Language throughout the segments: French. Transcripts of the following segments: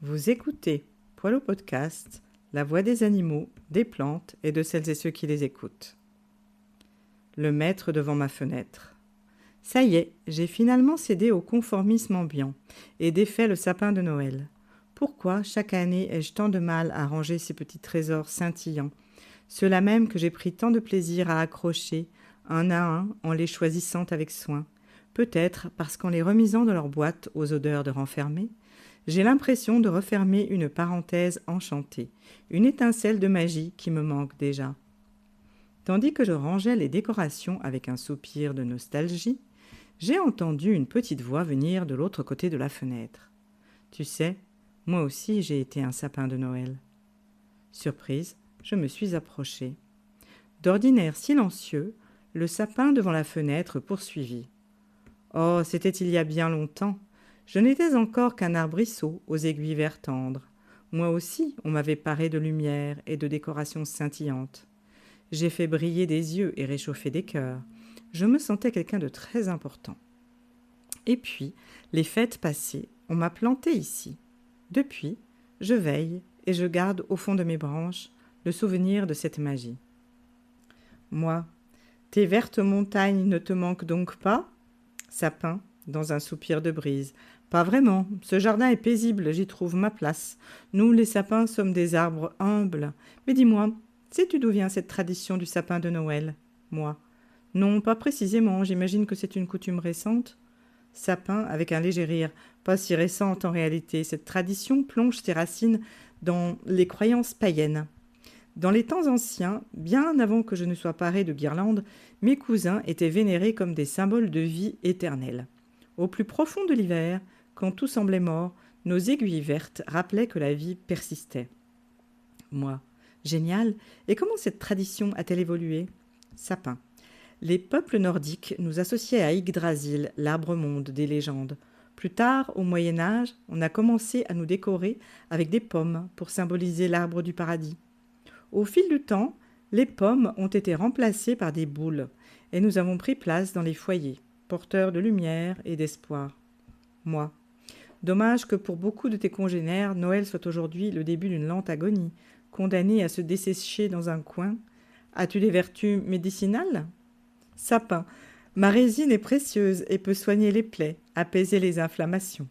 Vous écoutez Poilot Podcast, la voix des animaux, des plantes et de celles et ceux qui les écoutent. Le maître devant ma fenêtre. Ça y est, j'ai finalement cédé au conformisme ambiant et défait le sapin de Noël. Pourquoi chaque année ai-je tant de mal à ranger ces petits trésors scintillants, ceux-là même que j'ai pris tant de plaisir à accrocher, un à un, en les choisissant avec soin? Peut-être parce qu'en les remisant dans leur boîte aux odeurs de renfermés, j'ai l'impression de refermer une parenthèse enchantée, une étincelle de magie qui me manque déjà. Tandis que je rangeais les décorations avec un soupir de nostalgie, j'ai entendu une petite voix venir de l'autre côté de la fenêtre. Tu sais, moi aussi j'ai été un sapin de Noël. Surprise, je me suis approchée. D'ordinaire silencieux, le sapin devant la fenêtre poursuivit. Oh, c'était il y a bien longtemps. Je n'étais encore qu'un arbrisseau aux aiguilles vert tendre. Moi aussi, on m'avait paré de lumière et de décorations scintillantes. J'ai fait briller des yeux et réchauffer des cœurs. Je me sentais quelqu'un de très important. Et puis, les fêtes passées, on m'a planté ici. Depuis, je veille et je garde au fond de mes branches le souvenir de cette magie. Moi, tes vertes montagnes ne te manquent donc pas ? Sapin, dans un soupir de brise. Pas vraiment, ce jardin est paisible, j'y trouve ma place. Nous, les sapins, sommes des arbres humbles. Mais dis-moi, sais-tu d'où vient cette tradition du sapin de Noël ? Moi. Non, pas précisément, j'imagine que c'est une coutume récente. Sapin, avec un léger rire. Pas si récente en réalité, cette tradition plonge ses racines dans les croyances païennes. Dans les temps anciens, bien avant que je ne sois paré de guirlandes, mes cousins étaient vénérés comme des symboles de vie éternelle. Au plus profond de l'hiver, quand tout semblait mort, nos aiguilles vertes rappelaient que la vie persistait. Moi, génial, et comment cette tradition a-t-elle évolué ? Sapin. Les peuples nordiques nous associaient à Yggdrasil, l'arbre-monde des légendes. Plus tard, au Moyen-Âge, on a commencé à nous décorer avec des pommes pour symboliser l'arbre du paradis. Au fil du temps, les pommes ont été remplacées par des boules et nous avons pris place dans les foyers, porteurs de lumière et d'espoir. Moi. Dommage que pour beaucoup de tes congénères, Noël soit aujourd'hui le début d'une lente agonie, condamnée à se dessécher dans un coin. As-tu des vertus médicinales ? Sapin. Ma résine est précieuse et peut soigner les plaies, apaiser les inflammations.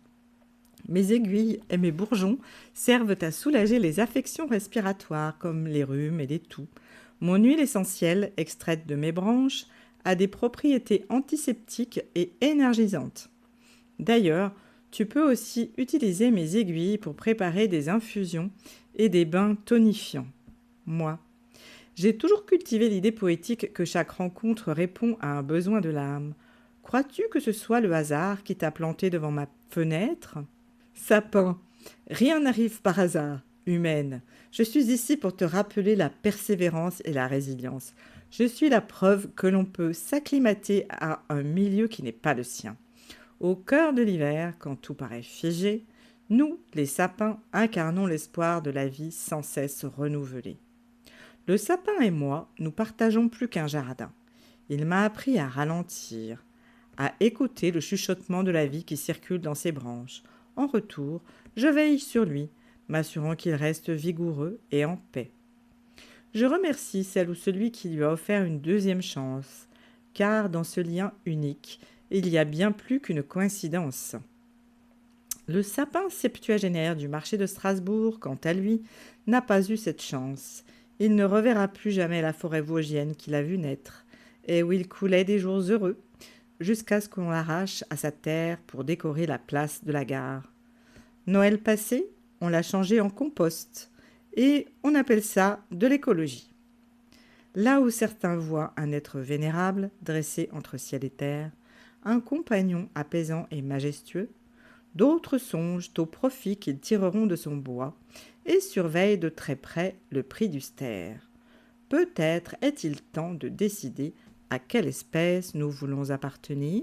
Mes aiguilles et mes bourgeons servent à soulager les affections respiratoires comme les rhumes et les toux. Mon huile essentielle, extraite de mes branches, a des propriétés antiseptiques et énergisantes. D'ailleurs, tu peux aussi utiliser mes aiguilles pour préparer des infusions et des bains tonifiants. Moi. J'ai toujours cultivé l'idée poétique que chaque rencontre répond à un besoin de l'âme. Crois-tu que ce soit le hasard qui t'a planté devant ma fenêtre ? Sapin, rien n'arrive par hasard, humaine. Je suis ici pour te rappeler la persévérance et la résilience. Je suis la preuve que l'on peut s'acclimater à un milieu qui n'est pas le sien. Au cœur de l'hiver, quand tout paraît figé, nous, les sapins, incarnons l'espoir de la vie sans cesse renouvelée. Le sapin et moi, nous partageons plus qu'un jardin. Il m'a appris à ralentir, à écouter le chuchotement de la vie qui circule dans ses branches. En retour, je veille sur lui, m'assurant qu'il reste vigoureux et en paix. Je remercie celle ou celui qui lui a offert une deuxième chance, car dans ce lien unique, il y a bien plus qu'une coïncidence. Le sapin septuagénaire du marché de Strasbourg, quant à lui, n'a pas eu cette chance. Il ne reverra plus jamais la forêt vosgienne qu'il a vue naître, et où il coulait des jours heureux, jusqu'à ce qu'on l'arrache à sa terre pour décorer la place de la gare. Noël passé, on l'a changé en compost, et on appelle ça de l'écologie. Là où certains voient un être vénérable, dressé entre ciel et terre, un compagnon apaisant et majestueux, d'autres songent au profit qu'ils tireront de son bois et surveillent de très près le prix du ster. Peut-être est-il temps de décider à quelle espèce nous voulons appartenir ?